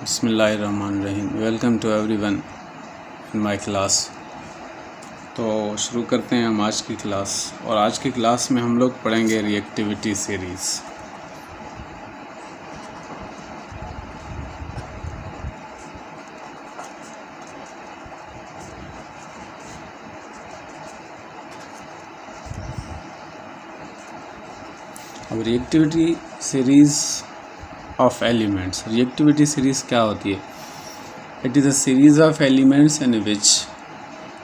बिस्मिल्लाहिर्रहमानिर्रहीम। Welcome to everyone in my class. तो शुरू करते हैं हम आज की क्लास। और आज की क्लास में हम लोग पढ़ेंगे रिएक्टिविटी सीरीज़। अब reactivity series of elements, reactivity series क्या होती है? It is a series of elements in which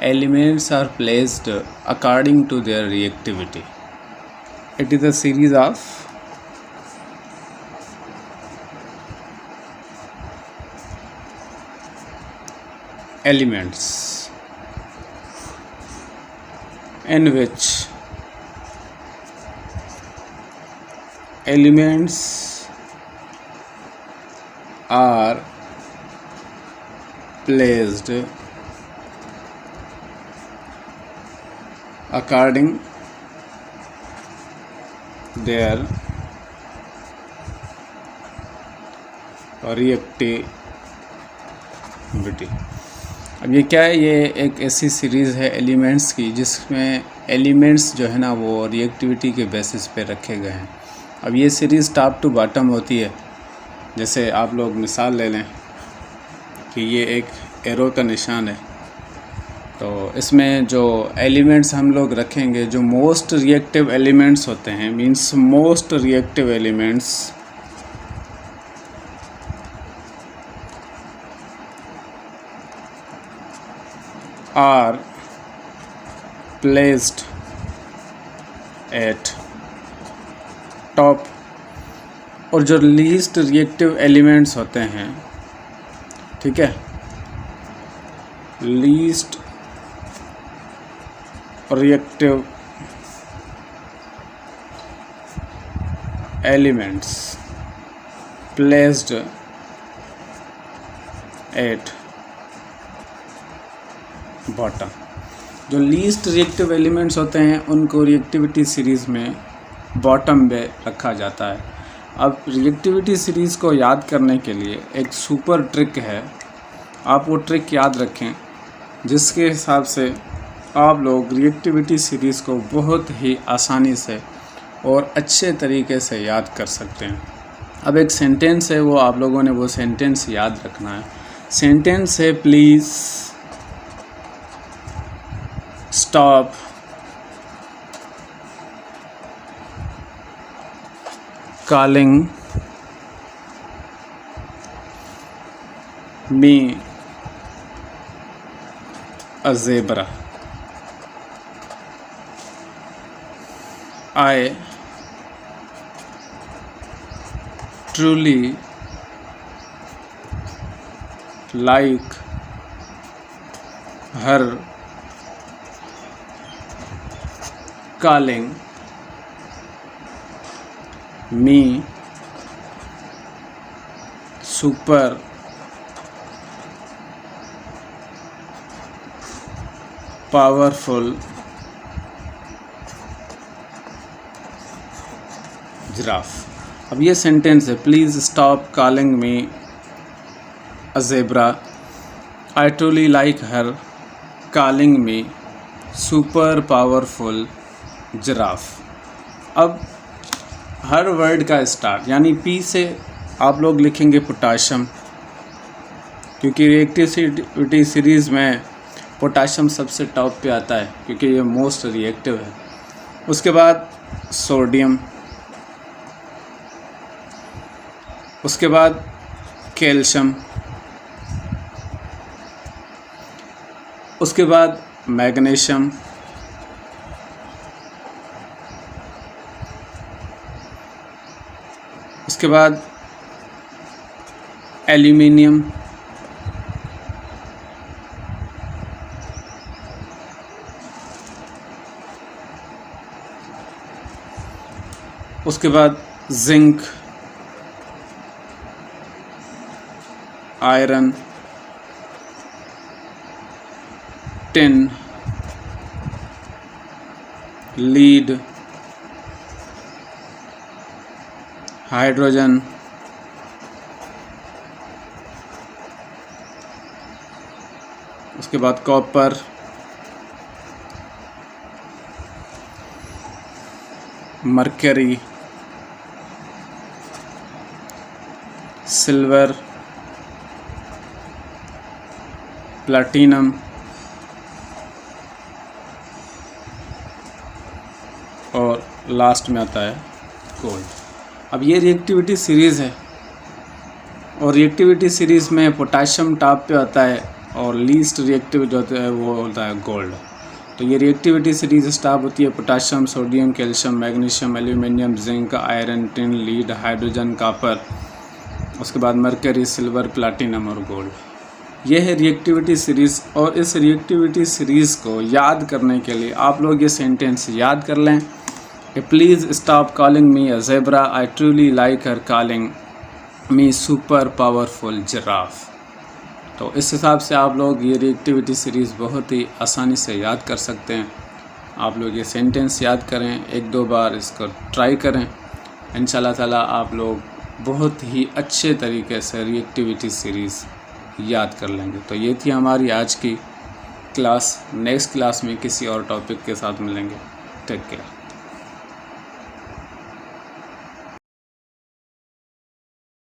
elements are placed according to their reactivity. It is a series of elements in which elements are placed according their reactivity। अब ये क्या है? ये एक ऐसी सीरीज़ है एलिमेंट्स की जिसमें एलिमेंट्स जो है ना वो रिएक्टिविटी के बेसिस पे रखे गए हैं। अब ये सीरीज़ टॉप टू बॉटम होती है। जैसे आप लोग मिसाल ले लें कि ये एक एरो का निशान है, तो इसमें जो एलिमेंट्स हम लोग रखेंगे जो मोस्ट रिएक्टिव एलिमेंट्स होते हैं, means most reactive elements are placed at top, और जो लीस्ट रिएक्टिव एलिमेंट्स होते हैं, ठीक है, least reactive elements placed at bottom। जो लीस्ट रिएक्टिव एलिमेंट्स होते हैं उनको रिएक्टिविटी सीरीज़ में बॉटम पे रखा जाता है। अब रिएक्टिविटी सीरीज़ को याद करने के लिए एक सुपर ट्रिक है। आप वो ट्रिक याद रखें जिसके हिसाब से आप लोग रिएक्टिविटी सीरीज़ को बहुत ही आसानी से और अच्छे तरीके से याद कर सकते हैं। अब एक सेंटेंस है, वो आप लोगों ने वो सेंटेंस याद रखना है। सेंटेंस है, please stop calling me a zebra. I truly like her calling me super powerful giraffe. अब ये सेंटेंस है, please stop calling me a zebra, I truly like her calling me super powerful giraffe. अब हर word का start यानी P से आप लोग लिखेंगे पोटाशियम, क्योंकि रिएक्टिविटी सीरीज़ में पोटाशियम सबसे टॉप पे आता है क्योंकि ये मोस्ट रिएक्टिव है। उसके बाद सोडियम, उसके बाद कैल्शियम, उसके बाद मैग्नीशियम, उसके बाद एल्यूमिनियम, उसके बाद zinc, iron, tin, lead, hydrogen, उसके बाद कॉपर, मरकरी, सिल्वर, प्लैटिनम और लास्ट में आता है गोल्ड। अब ये रिएक्टिविटी सीरीज़ है और रिएक्टिविटी सीरीज़ में पोटाशियम टॉप पे आता है और लीस्ट रिएक्टिव जो होता है वो होता है गोल्ड। तो ये रिएक्टिविटी सीरीज़ स्टॉप होती है potassium, sodium, calcium, magnesium, aluminium, zinc, iron, tin, lead, hydrogen, copper, उसके बाद मरकरी, सिल्वर, प्लैटिनम और गोल्ड। ये है रिएक्टिविटी सीरीज़। और इस रिएक्टिविटी सीरीज़ को याद करने के लिए आप लोग ये सेंटेंस याद कर लें कि please stop calling me a zebra, I truly like her calling me super powerful giraffe. तो इस हिसाब से आप लोग ये रिएक्टिविटी सीरीज़ बहुत ही आसानी से याद कर सकते हैं। आप लोग ये सेंटेंस याद करें, 1-2 बार इसको ट्राई करें, इंशाल्लाह ताला आप लोग बहुत ही अच्छे तरीके से रिएक्टिविटी सीरीज़ याद कर लेंगे। तो ये थी हमारी आज की क्लास। नेक्स्ट क्लास में किसी और टॉपिक के साथ मिलेंगे। Take care.